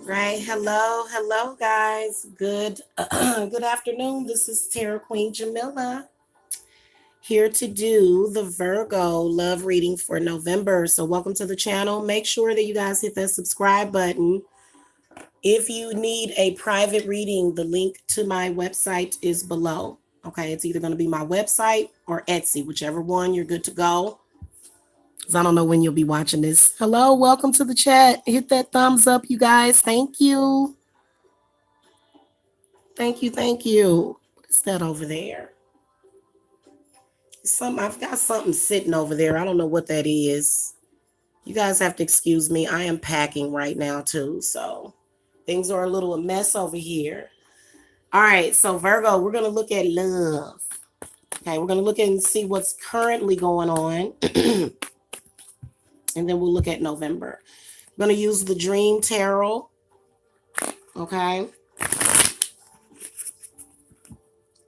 Right. Hello, guys. Good, good afternoon. This is Tarot Queen Jamila here to do the Virgo love reading for November. So, welcome to the channel. Make sure that you guys hit that subscribe button. If you need a private reading, the link to my website is below. Okay, it's either going to be my website or Etsy, whichever one. You're good to go. Because I don't know when you'll be watching this. Hello, welcome to the chat. Hit that thumbs up, you guys. Thank you. Thank you. What is that over there? I've got something sitting over there. I don't know what that is. You guys have to excuse me. I am packing right now too, so things are a little a mess over here. All right, so Virgo, we're going to look at love. Okay, we're going to look and see what's currently going on. And then we'll look at November. I'm going to use the Dream Tarot. Okay.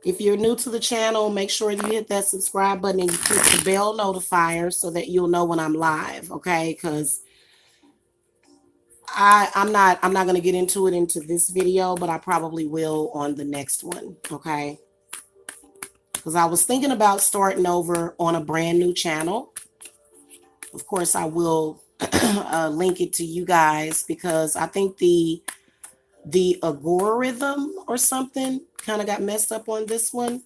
If you're new to the channel, make sure you hit that subscribe button and you click the bell notifier so that you'll know when I'm live. Okay, because I'm not going to get into this video, but I probably will on the next one. Okay. Because I was thinking about starting over on a brand new channel. Of course, I will link it to you guys because I think the algorithm or something kind of got messed up on this one.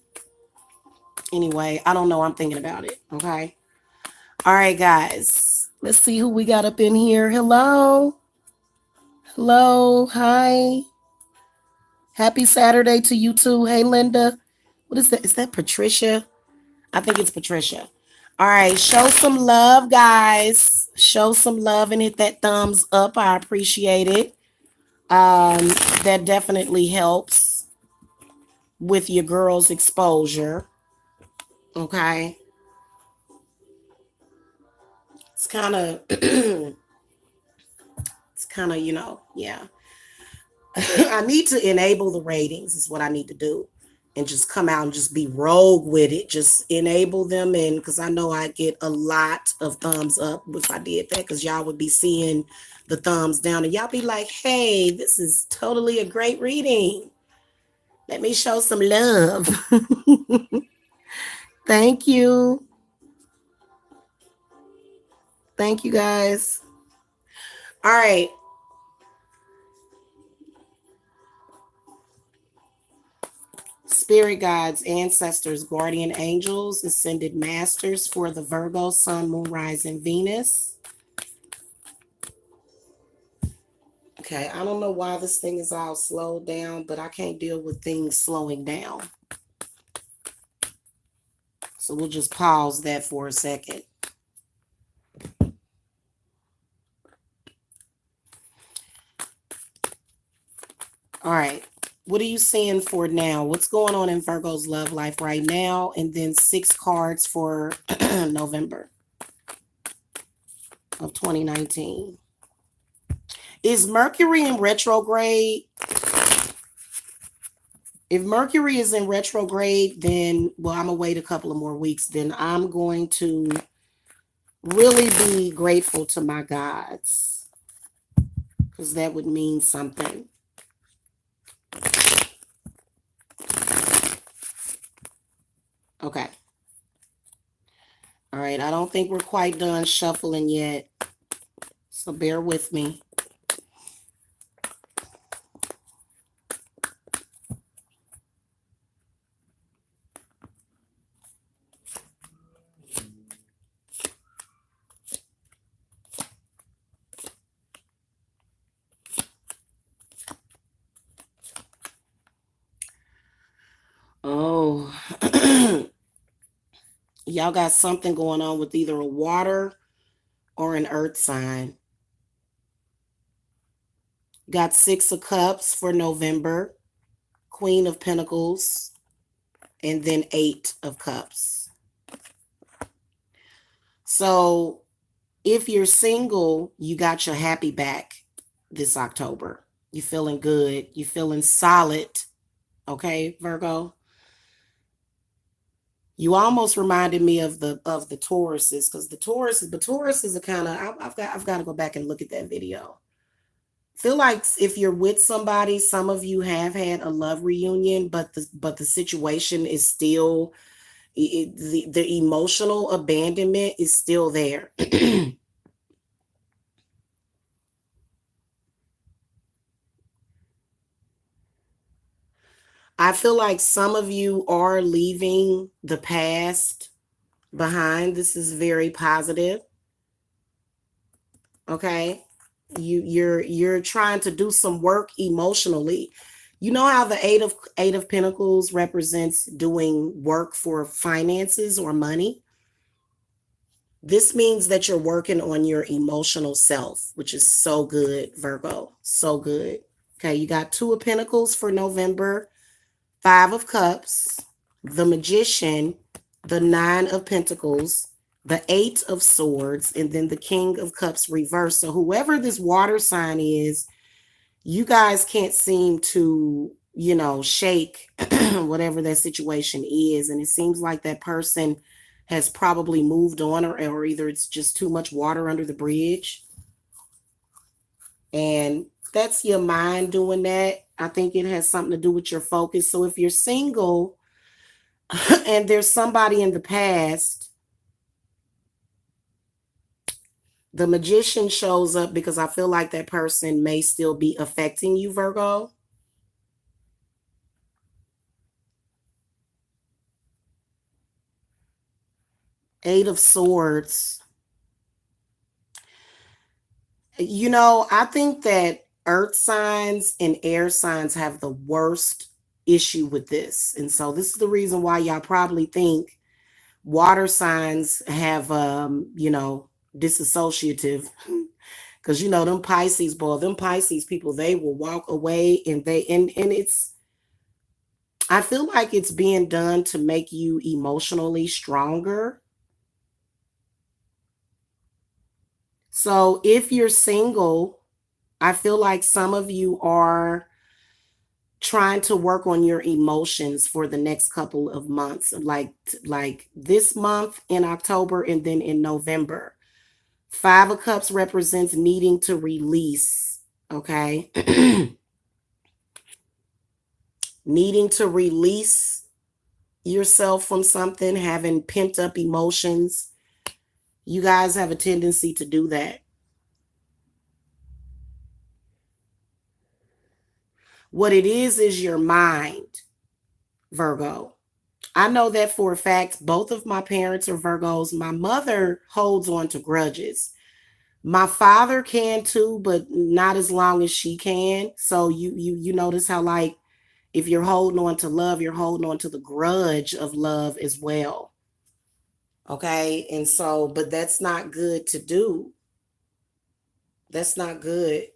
Anyway, I don't know. I'm thinking about it. Okay. All right, guys. Let's see who we got up in here. Hello. Hello. Hi. Happy Saturday to you too. Hey, Linda. What is that? Is that Patricia? I think it's Patricia. All right. Show some love, guys. Show some love and hit that thumbs up. I appreciate it. That definitely helps with your girl's exposure. Okay. It's kind of, yeah. I need to enable the ratings is what I need to do. And just come out and just be rogue with it. Just enable them in because I know I get a lot of thumbs up if I did that because y'all would be seeing the thumbs down and y'all be like, hey, this is totally a great reading. Let me show some love. Thank you. Thank you, guys. All right. Spirit guides, ancestors, guardian angels, ascended masters for the Virgo, Sun, Moon, Rising, Venus. Okay, I don't know why this thing is all slowed down, but I can't deal with things slowing down. So we'll just pause that for a second. All right. What are you seeing for now? What's going on in Virgo's love life right now? And then 6 cards for November of 2019. Is Mercury in retrograde? If Mercury is in retrograde, then, well, I'm going to wait a couple of more weeks. Then I'm going to really be grateful to my gods. because that would mean something. Okay. All right, I don't think we're quite done shuffling yet, so bear with me. Oh, y'all got something going on with either a water or an earth sign. Got 6 of Cups for November, Queen of Pentacles, and then 8 of Cups. So if you're single, you got your happy back this October. You feeling good. You feeling solid. Okay, Virgo? You almost reminded me of the Tauruses, because the Tauruses are kind of, I've got to go back and look at that video. Feel like if you're with somebody, some of you have had a love reunion, but the situation is still, the emotional abandonment is still there. I feel like some of you are leaving the past behind. This is very positive. Okay. You're trying to do some work emotionally. You know how the eight of Pentacles represents doing work for finances or money? This means that you're working on your emotional self, which is so good, Virgo. So good. Okay, you got 2 of Pentacles for November, 5 of Cups, the Magician, the 9 of Pentacles, the 8 of Swords, and then the King of Cups reversed. So whoever this water sign is, you guys can't seem to, shake whatever that situation is. And it seems like that person has probably moved on, or either it's just too much water under the bridge. And that's your mind doing that. I think it has something to do with your focus. So if you're single and there's somebody in the past, the Magician shows up because I feel like that person may still be affecting you, Virgo. Eight of Swords. I think that earth signs and air signs have the worst issue with this. And so this is the reason why y'all probably think water signs have, disassociative. Because, them Pisces, boy, them Pisces people, they will walk away and it's, I feel like it's being done to make you emotionally stronger. So if you're single, I feel like some of you are trying to work on your emotions for the next couple of months, like this month in October and then in November. 5 of Cups represents needing to release, okay? Needing to release yourself from something, having pent up emotions. You guys have a tendency to do that. What it is your mind, Virgo. I know that for a fact. Both of my parents are Virgos. My mother holds on to grudges. My father can too, but not as long as she can. So you notice how, like, if you're holding on to love, you're holding on to the grudge of love as well. Okay? And so, but that's not good to do. That's not good.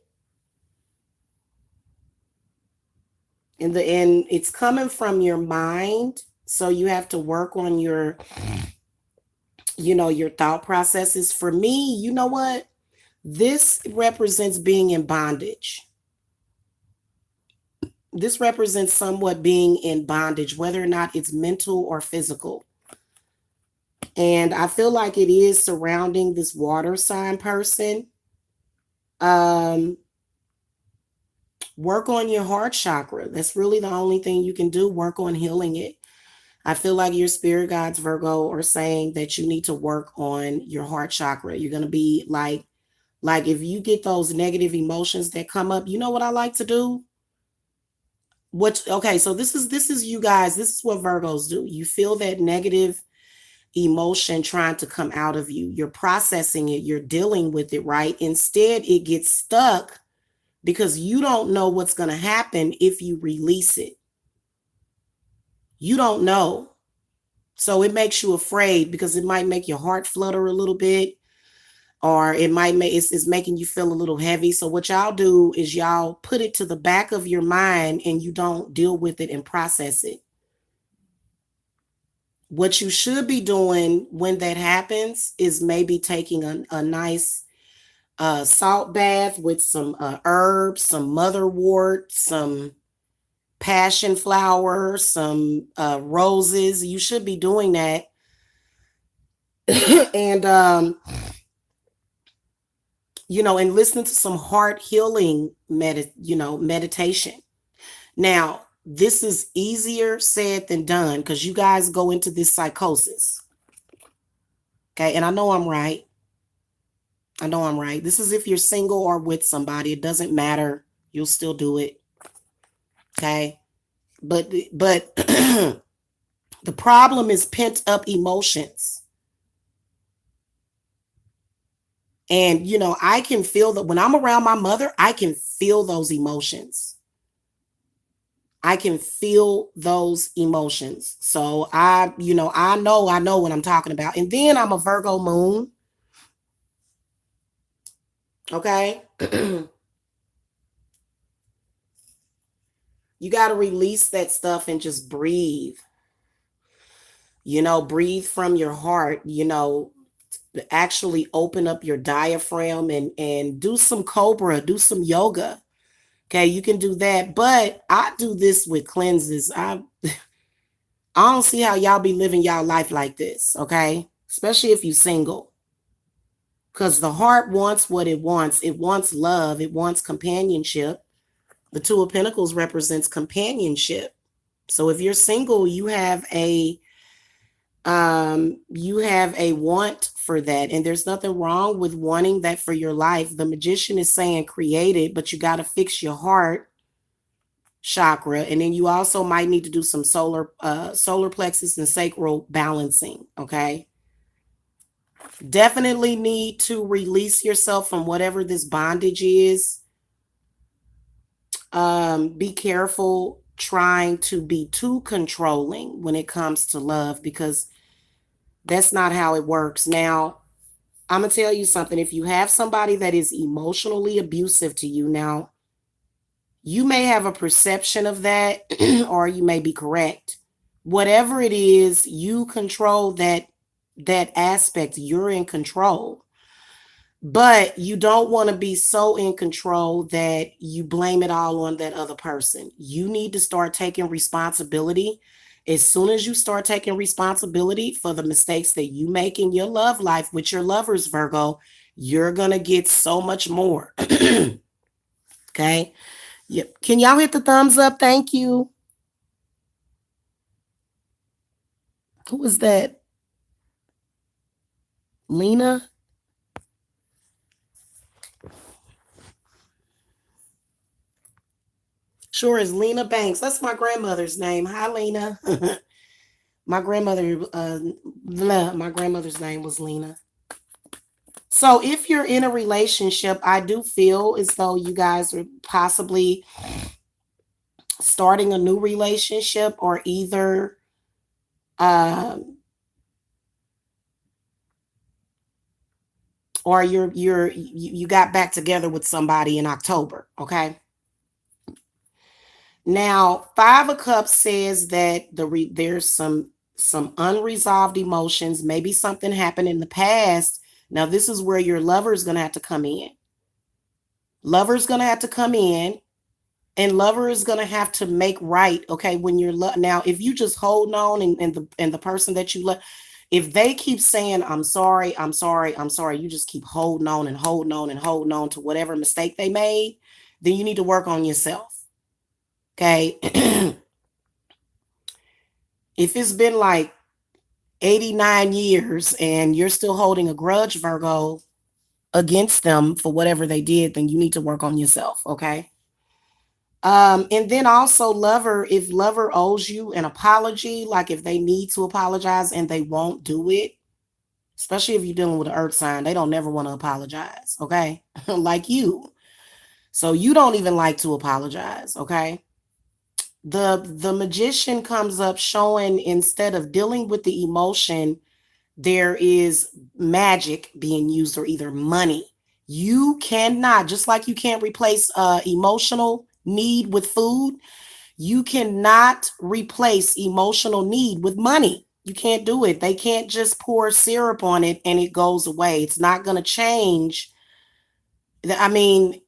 And it's coming from your mind. So you have to work on your thought processes. For me, you know what? This represents being in bondage. This represents somewhat being in bondage, whether or not it's mental or physical. And I feel like it is surrounding this water sign person. Work on your heart chakra. That's really the only thing you can do. Work on healing it. I feel like your spirit guides, Virgo, are saying that you need to work on your heart chakra. You're going to be like if you get those negative emotions that come up, you know what I like to do? Okay, so this is you guys, this is what Virgos do. You feel that negative emotion trying to come out of you. You're processing it, you're dealing with it, right? Instead, it gets stuck because you don't know what's going to happen if you release it. You don't know. So it makes you afraid because it might make your heart flutter a little bit, or it might make it's making you feel a little heavy. So what y'all do is y'all put it to the back of your mind and you don't deal with it and process it. What you should be doing when that happens is maybe taking a nice salt bath with some herbs, some motherwort, some passion flower, some roses. You should be doing that. And and listening to some heart healing meditation. Now, this is easier said than done because you guys go into this psychosis. Okay, and I know I'm right. I know I'm right. This is if you're single or with somebody. It doesn't matter. You'll still do it. Okay. But the problem is pent up emotions. And, I can feel that when I'm around my mother, I can feel those emotions. I can feel those emotions. So I know what I'm talking about. And then I'm a Virgo moon. Okay. You got to release that stuff and just breathe. Breathe from your heart, actually open up your diaphragm and do some cobra, do some yoga. Okay, you can do that. But I do this with cleanses. I don't see how y'all be living y'all life like this, okay? Especially if you're single. Because the heart wants what it wants. It wants love. It wants companionship. The Two of Pentacles represents companionship. So if you're single, you have a want for that, and there's nothing wrong with wanting that for your life. The Magician is saying create it, but you got to fix your heart chakra, and then you also might need to do some solar plexus and sacral balancing. Okay, definitely need to release yourself from whatever this bondage is. Be careful trying to be too controlling when it comes to love, because that's not how it works. Now, I'm going to tell you something. If you have somebody that is emotionally abusive to you, now, you may have a perception of that or you may be correct. Whatever it is, you control that aspect. You're in control. But you don't want to be so in control that you blame it all on that other person. You need to start taking responsibility. As soon as you start taking responsibility for the mistakes that you make in your love life with your lovers, Virgo, you're going to get so much more. Okay. Yep. Can y'all hit the thumbs up? Thank you. Who was that? Lena? Sure, is Lena Banks. That's my grandmother's name. Hi, Lena. My grandmother's name was Lena. So if you're in a relationship, I do feel as though you guys are possibly starting a new relationship, or either or you got back together with somebody in October. Okay. Now, Five of Cups says that there's some unresolved emotions. Maybe something happened in the past. Now, this is where your lover's going to have to come in. Lover's going to have to come in, and lover is going to have to make right. Okay, when you're now, if you just hold on and the person that you love, if they keep saying, I'm sorry, I'm sorry, I'm sorry, you just keep holding on and holding on and holding on to whatever mistake they made, then you need to work on yourself. Okay. If it's been like 89 years and you're still holding a grudge, Virgo, against them for whatever they did, then you need to work on yourself. Okay. And then also lover, if lover owes you an apology, like if they need to apologize and they won't do it, especially if you're dealing with an earth sign, they don't never want to apologize. Okay. Like you. So you don't even like to apologize. Okay. The magician comes up showing, instead of dealing with the emotion, there is magic being used, or either money. You cannot, just like you can't replace emotional need with food, you cannot replace emotional need with money. You can't do it. They can't just pour syrup on it and it goes away. It's not going to change. I mean,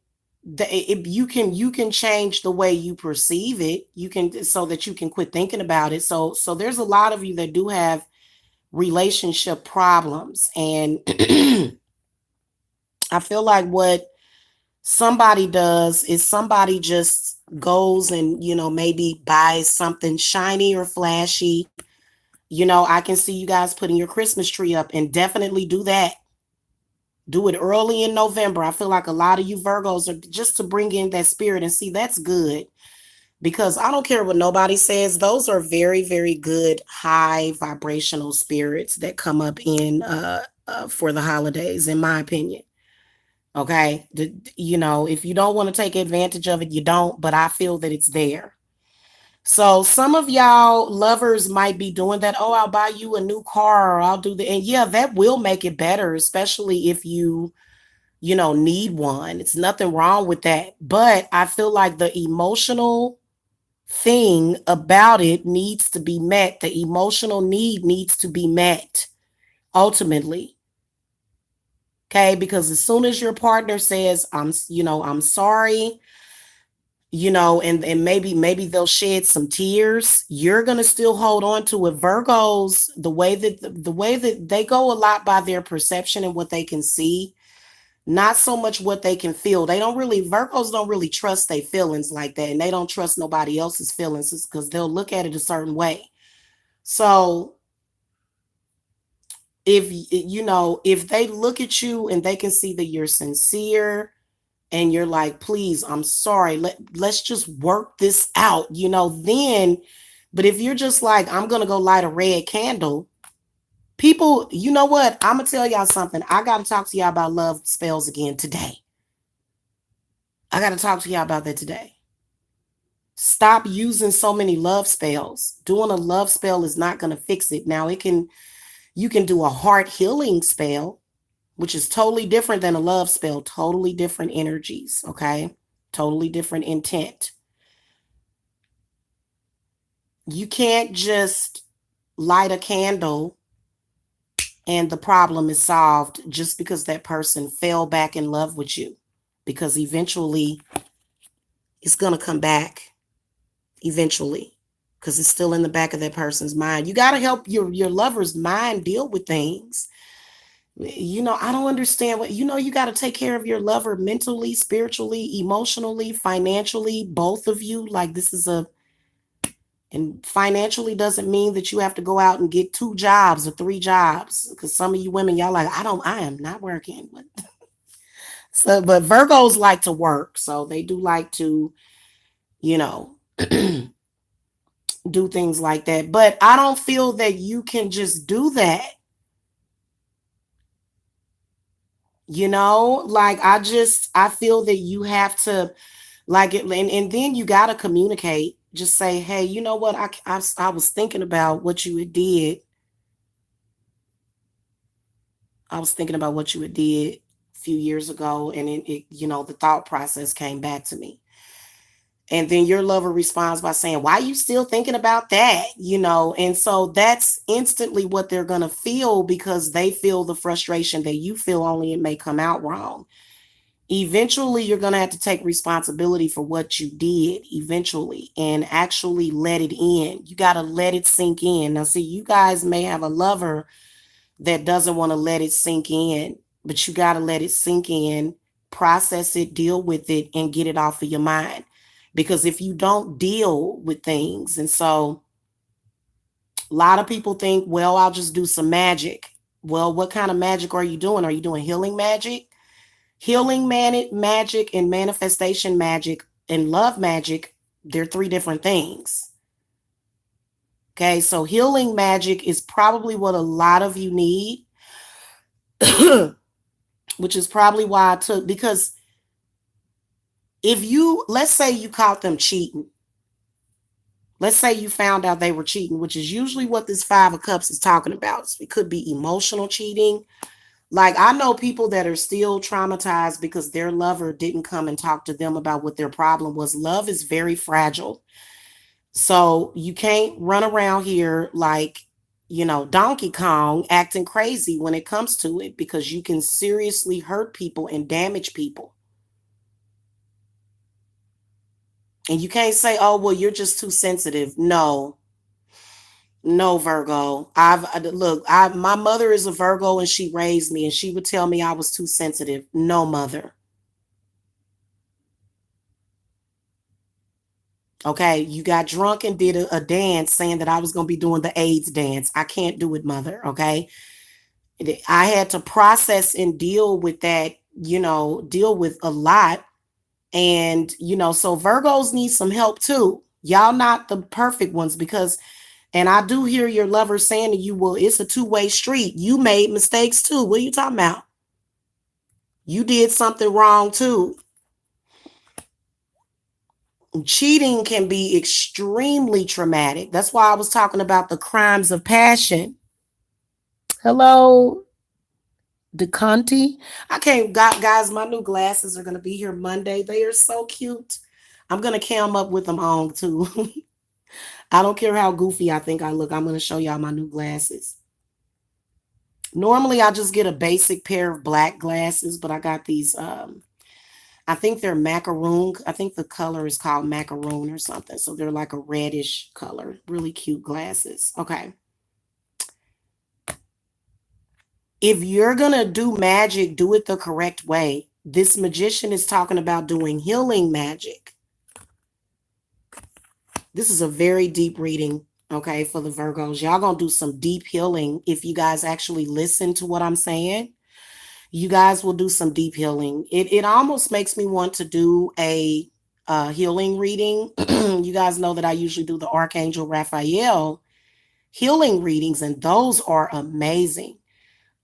you can change the way you perceive it. You can, so that you can quit thinking about it. So there's a lot of you that do have relationship problems, and I feel like what somebody does is somebody just goes and, maybe buys something shiny or flashy. I can see you guys putting your Christmas tree up, and definitely do that. Do it early in November. I feel like a lot of you Virgos are just to bring in that spirit, and see, that's good, because I don't care what nobody says. Those are very, very good, high vibrational spirits that come up in for the holidays, in my opinion. Okay. If you don't want to take advantage of it, you don't, but I feel that it's there. So some of y'all lovers might be doing that. Oh, I'll buy you a new car, or I'll do the, and yeah, that will make it better, especially if you need one. It's nothing wrong with that. But I feel like the emotional thing about it needs to be met. The emotional need needs to be met ultimately. Okay, because as soon as your partner says, I'm sorry, and maybe they'll shed some tears, you're going to still hold on to it. Virgos, the way that they go a lot by their perception and what they can see, not so much what they can feel. Virgos don't really trust their feelings like that, and they don't trust nobody else's feelings, because they'll look at it a certain way. So if they look at you and they can see that you're sincere, and you're like, please, I'm sorry, let's just work this out, then. But if you're just like, I'm gonna go light a red candle, people, you know what, I'm gonna tell y'all something. I gotta talk to y'all about love spells again today. I gotta talk to y'all about that today. Stop using so many love spells. Doing a love spell is not gonna fix it. Now, you can do a heart healing spell, which is totally different than a love spell. Totally different energies. Okay. Totally different intent. You can't just light a candle and the problem is solved just because that person fell back in love with you, because eventually it's going to come back eventually, because it's still in the back of that person's mind. You got to help your lover's mind deal with things. I don't understand what, you got to take care of your lover mentally, spiritually, emotionally, financially, both of you. Like, and financially doesn't mean that you have to go out and get 2 jobs or 3 jobs. Because some of you women, y'all like, I am not working. But Virgos like to work. So they do like to, do things like that. But I don't feel that you can just do that. Like, I feel that you have to, like it, and then you got to communicate. Just say, hey, you know what? I was thinking about what you had did. I was thinking about what you had did a few years ago, and the thought process came back to me. And then your lover responds by saying, why are you still thinking about that? And so that's instantly what they're going to feel, because they feel the frustration that you feel, only it may come out wrong. Eventually, you're going to have to take responsibility for what you did eventually, and actually let it in. You got to let it sink in. Now, see, you guys may have a lover that doesn't want to let it sink in, but you got to let it sink in process it, deal with it, and get it off of your mind. Because if you don't deal with things, and so a lot of people think, well, I'll just do some magic. Well, what kind of magic are you doing? Are you doing healing magic? Magic and manifestation magic and love magic, they're three different things. Okay, so healing magic is probably what a lot of you need, which is probably why I took, because if you, let's say you caught them cheating, let's say you found out they were cheating, which is usually what this Five of Cups is talking about. It could be emotional cheating. Like, I know people that are still traumatized because their lover didn't come and talk to them about what their problem was. Love is very fragile. So you can't run around here like, Donkey Kong acting crazy when it comes to it, because you can seriously hurt people and damage people. And you can't say, oh, well, you're just too sensitive. No, no, Virgo. My mother is a Virgo and she raised me, and she would tell me I was too sensitive. No, mother. Okay, you got drunk and did a dance saying that I was going to be doing the AIDS dance. I can't do it, mother. Okay. I had to process and deal with that, deal with a lot. And, so Virgos need some help too. Y'all not the perfect ones, because, and I do hear your lover saying to you, well, it's a two-way street. You made mistakes too. What are you talking about? You did something wrong too. Cheating can be extremely traumatic. That's why I was talking about the crimes of passion. Hello, DeConti. I can't, guys, my new glasses are going to be here Monday. They are so cute. I'm going to cam up with them on too. I don't care how goofy I think I look. I'm going to show y'all my new glasses. Normally, I just get a basic pair of black glasses, but I got these, I think they're macaroon. I think the color is called macaroon or something. So they're like a reddish color. Really cute glasses. Okay. If you're going to do magic, do it the correct way. This magician is talking about doing healing magic. This is a very deep reading, okay, for the Virgos. Y'all going to do some deep healing if you guys actually listen to what I'm saying. You guys will do some deep healing. It almost makes me want to do a healing reading. You guys know that I usually do the Archangel Raphael healing readings, and those are amazing.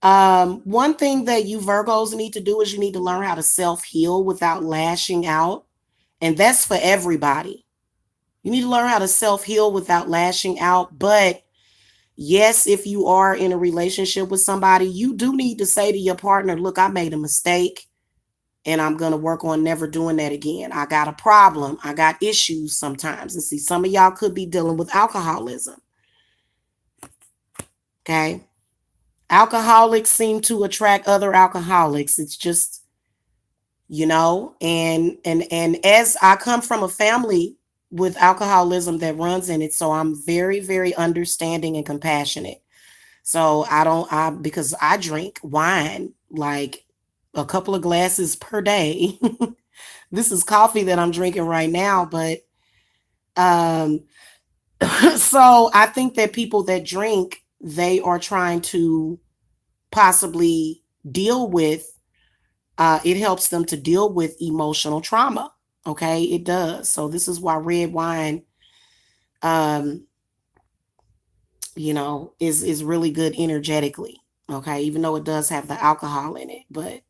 One thing that you Virgos need to do is you need to learn how to self-heal without lashing out. And that's for everybody. You need to learn how to self-heal without lashing out. But yes, if you are in a relationship with somebody, you do need to say to your partner, look, I made a mistake and I'm going to work on never doing that again. I got a problem. I got issues sometimes. And see, some of y'all could be dealing with alcoholism. Okay. Alcoholics seem to attract other alcoholics. It's just, and as I come from a family with alcoholism that runs in it, so I'm very, very understanding and compassionate. So because I drink wine like a couple of glasses per day. This is coffee that I'm drinking right now, but so I think that people that drink, they are trying to possibly deal with, it helps them to deal with emotional trauma. Okay, it does. So this is why red wine, is really good energetically. Okay, even though it does have the alcohol in it, but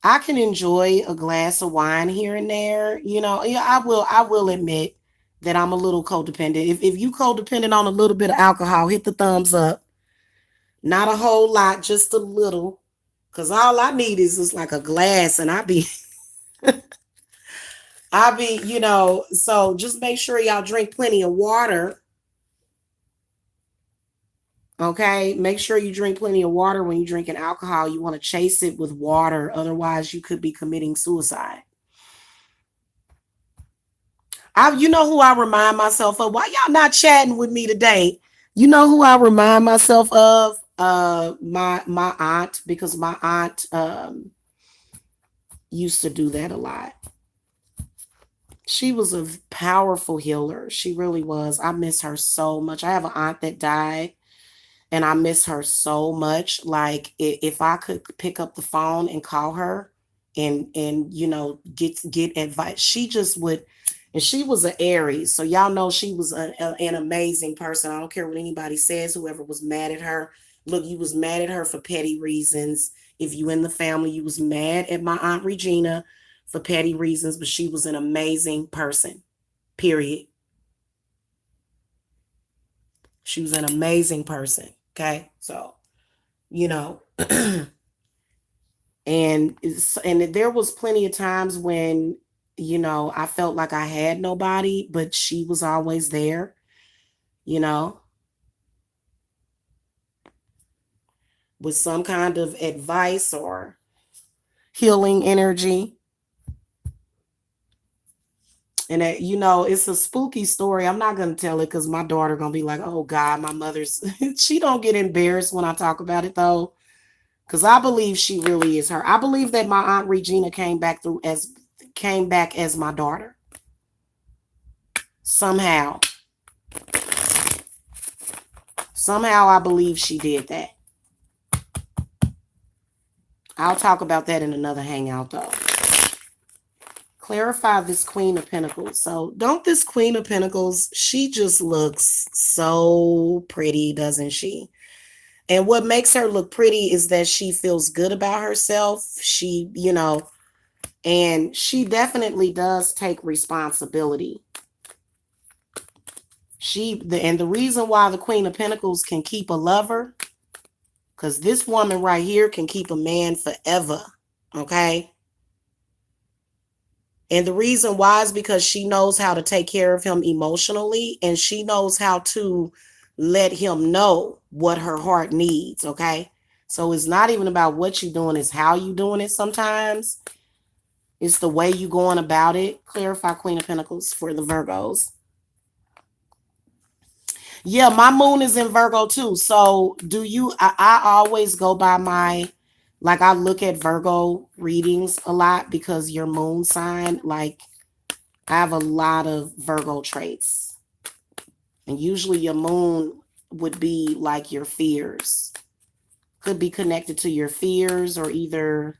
I can enjoy a glass of wine here and there. Yeah, I will admit that I'm a little codependent. If you codependent on a little bit of alcohol, hit the thumbs up. Not a whole lot, just a little. Cause all I need is just like a glass, and so just make sure y'all drink plenty of water. Okay, make sure you drink plenty of water when you're drinking alcohol. You want to chase it with water, otherwise you could be committing suicide. You know who I remind myself of? Why y'all not chatting with me today? You know who I remind myself of? My aunt, because my aunt used to do that a lot. She was a powerful healer. She really was. I miss her so much. I have an aunt that died and I miss her so much. Like if I could pick up the phone and call her and get advice, she just would. And she was an Aries, so y'all know she was an amazing person. I don't care what anybody says. Whoever was mad at her, look, you was mad at her for petty reasons. If you in the family, you was mad at my aunt Regina for petty reasons, but she was an amazing person. Period. She was an amazing person. Okay, so you know, and there was plenty of times when I felt like I had nobody, but she was always there. You know, with some kind of advice or healing energy. And that, it's a spooky story. I'm not gonna tell it because my daughter gonna be like, "Oh God, my mother's." She don't get embarrassed when I talk about it though, because I believe she really is her. I believe that my aunt Regina came back as my daughter somehow. Somehow, I believe she did that. I'll talk about that in another hangout though. Clarify this Queen of Pentacles. So don't this Queen of Pentacles, she just looks so pretty, doesn't she? And what makes her look pretty is that she feels good about herself. And she definitely does take responsibility. And the reason why the Queen of Pentacles can keep a lover, because this woman right here can keep a man forever. Okay? And the reason why is because she knows how to take care of him emotionally, and she knows how to let him know what her heart needs, okay? So it's not even about what you're doing, it's how you're doing it sometimes. It's the way you're going about it. Clarify Queen of Pentacles for the Virgos. Yeah, my moon is in Virgo too. So I always go by I look at Virgo readings a lot because your moon sign, like I have a lot of Virgo traits. And usually your moon would be like your fears. Could be connected to your fears, or either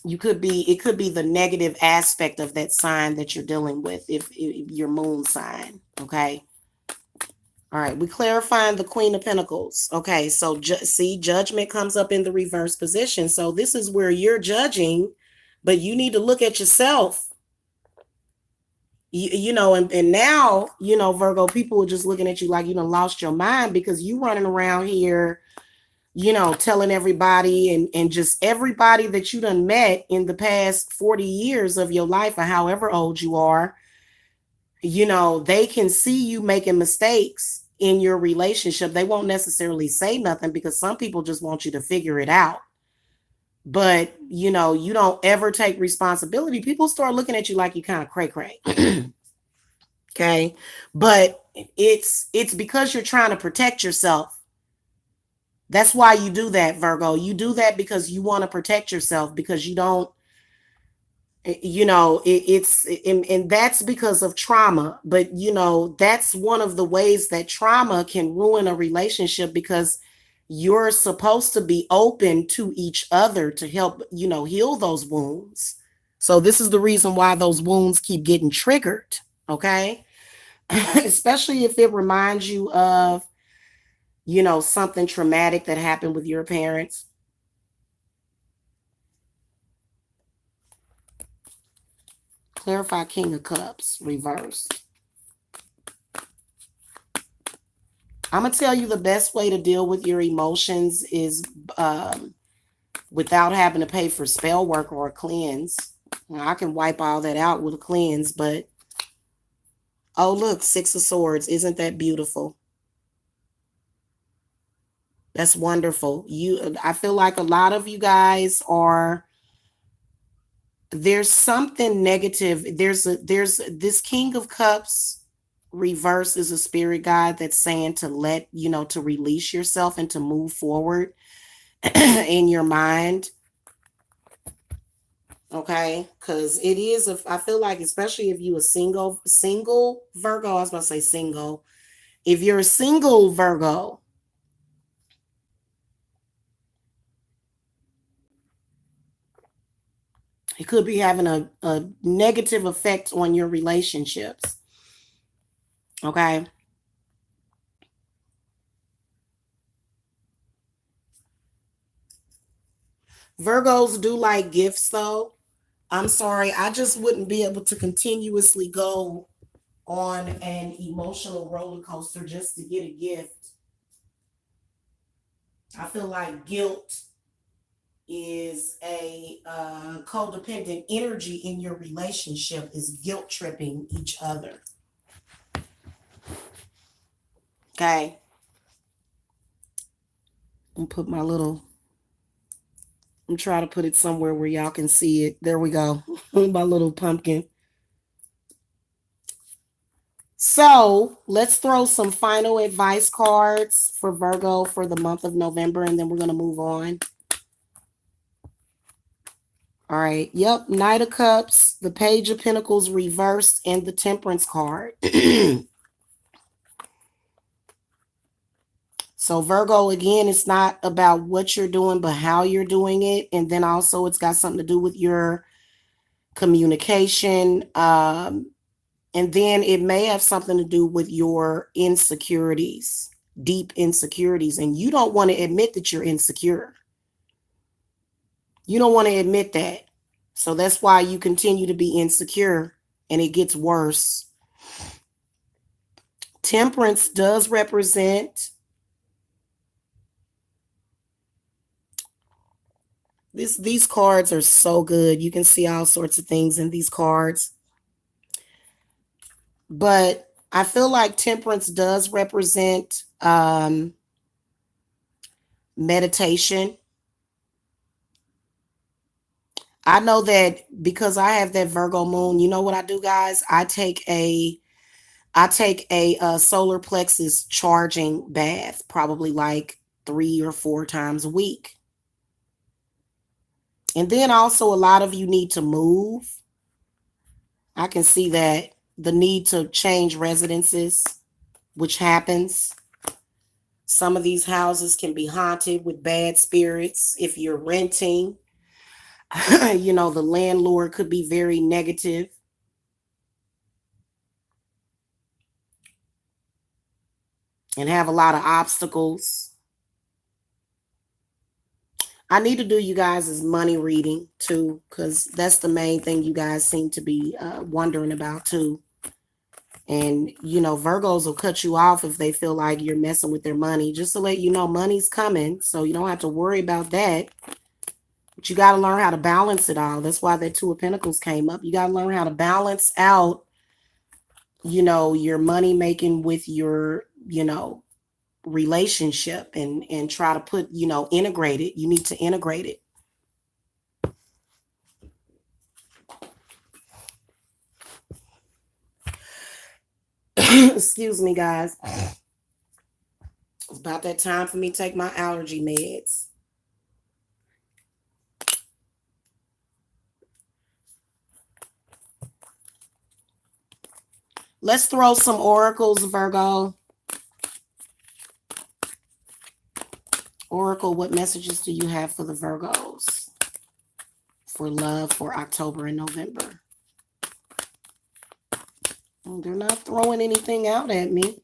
it could be the negative aspect of that sign that you're dealing with, if your moon sign, okay? All right, we clarifying the Queen of Pentacles. Okay, so see, judgment comes up in the reverse position. So this is where you're judging, but you need to look at yourself. And now, Virgo, people are just looking at you like you done lost your mind, because you running around here, telling everybody and just everybody that you done met in the past 40 years of your life, or however old you are, they can see you making mistakes in your relationship. They won't necessarily say nothing because some people just want you to figure it out. But, you don't ever take responsibility. People start looking at you like you kind of cray-cray. Okay. But it's because you're trying to protect yourself. That's why you do that, Virgo. You do that because you want to protect yourself, because you don't, and that's because of trauma. But that's one of the ways that trauma can ruin a relationship, because you're supposed to be open to each other to help heal those wounds. So this is the reason why those wounds keep getting triggered, okay? Especially if it reminds you of something traumatic that happened with your parents. Clarify King of Cups reversed. I'm going to tell you the best way to deal with your emotions is without having to pay for spell work or a cleanse. Now, I can wipe all that out with a cleanse, but oh, look, Six of Swords. Isn't that beautiful? That's wonderful. I feel like a lot of you guys there's something negative. There's this King of Cups reverse is a spirit guide that's saying to to release yourself and to move forward in your mind. Okay, because it is. I feel like, especially if you a single Virgo, I was about to say single. If you're a single Virgo, it could be having a negative effect on your relationships. Okay. Virgos do like gifts though. I'm sorry, I just wouldn't be able to continuously go on an emotional roller coaster just to get a gift. I feel like guilt is a codependent energy in your relationship, is guilt tripping each other. Okay. And put my little, I'm trying to put it somewhere where y'all can see it. There we go. My little pumpkin. So let's throw some final advice cards for Virgo for the month of November, and then we're going to move on. All right. Yep. Knight of Cups, the Page of Pentacles reversed, and the Temperance card. So Virgo, again, it's not about what you're doing, but how you're doing it. And then also it's got something to do with your communication. And then it may have something to do with your insecurities, deep insecurities. And you don't want to admit that you're insecure. You don't want to admit that. So that's why you continue to be insecure and it gets worse. Temperance does represent these cards are so good. You can see all sorts of things in these cards. But I feel like temperance does represent meditation. I know that because I have that Virgo moon, you know what I do, guys? I take a solar plexus charging bath, probably like 3 or 4 times a week. And then also a lot of you need to move. I can see that the need to change residences, which happens. Some of these houses can be haunted with bad spirits. If you're renting, the landlord could be very negative. And have a lot of obstacles. I need to do you guys' money reading too, because that's the main thing you guys seem to be wondering about too. And, Virgos will cut you off if they feel like you're messing with their money. Just to let you know, money's coming, so you don't have to worry about that. But you got to learn how to balance it all. That's why that Two of Pentacles came up. You got to learn how to balance out, your money making with your, relationship and try to put, integrate it. You need to integrate it. Excuse me, guys. It's about that time for me to take my allergy meds. Let's throw some oracles, Virgo. Oracle, what messages do you have for the Virgos for love for October and November? They're not throwing anything out at me.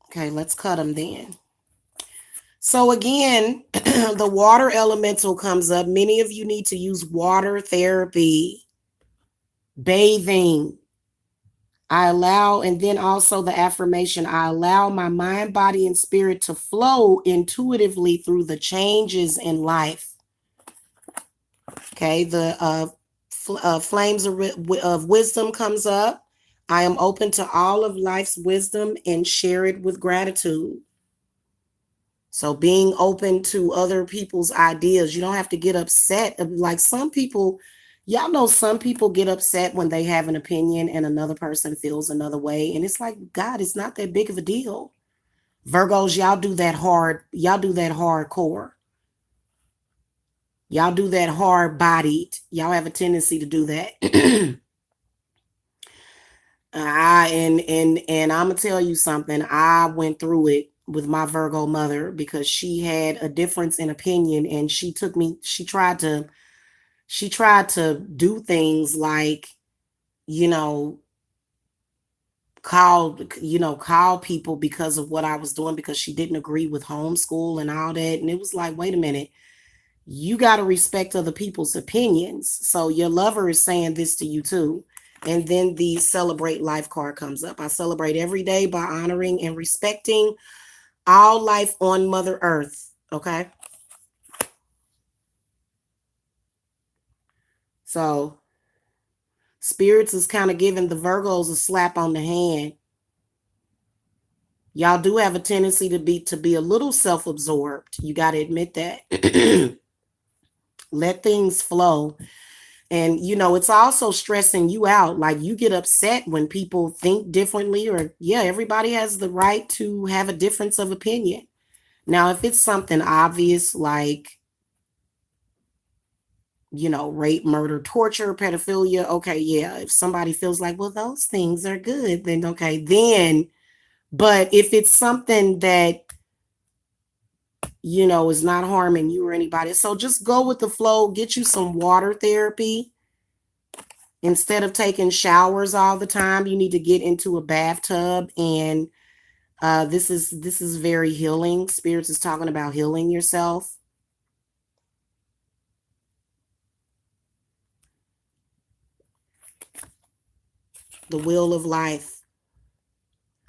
Okay, let's cut them then. So again, the water elemental comes up. Many of you need to use water therapy, bathing. I allow, and then also the affirmation, I allow my mind, body, and spirit to flow intuitively through the changes in life. Okay, the flames of wisdom comes up. I am open to all of life's wisdom and share it with gratitude. So being open to other people's ideas, you don't have to get upset. Like some people, y'all know some people get upset when they have an opinion and another person feels another way. And it's like, God, it's not that big of a deal. Virgos, y'all do that hard. Y'all do that hardcore. Y'all do that hard bodied. Y'all have a tendency to do that. And I'm gonna tell you something. I went through it with my Virgo mother because she had a difference in opinion, and she took me. She tried to do things like, you know, call people because of what I was doing, because she didn't agree with homeschool and all that. And it was like, wait a minute, you got to respect other people's opinions. So your lover is saying this to you too. And then the celebrate life card comes up. I celebrate every day by honoring and respecting all life on Mother Earth. Okay. So spirits is kind of giving the Virgos a slap on the hand. Y'all do have a tendency to be a little self-absorbed. You got to admit that. Let things flow. And it's also stressing you out. Like, you get upset when people think differently, or yeah, everybody has the right to have a difference of opinion. Now, if it's something obvious like, rape, murder, torture, pedophilia, okay, yeah. If somebody feels like, well, those things are good, then okay, then. But if it's something that, is not harming you or anybody, so just go with the flow. Get you some water therapy. Instead of taking showers all the time, you need to get into a bathtub. And this is very healing. Spirits is talking about healing yourself. The wheel of life.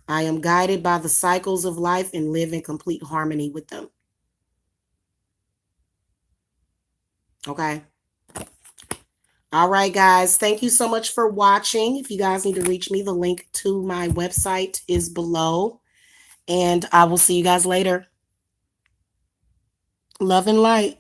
I am guided by the cycles of life and live in complete harmony with them. Okay. All right, guys. Thank you so much for watching. If you guys need to reach me, the link to my website is below. And I will see you guys later. Love and light.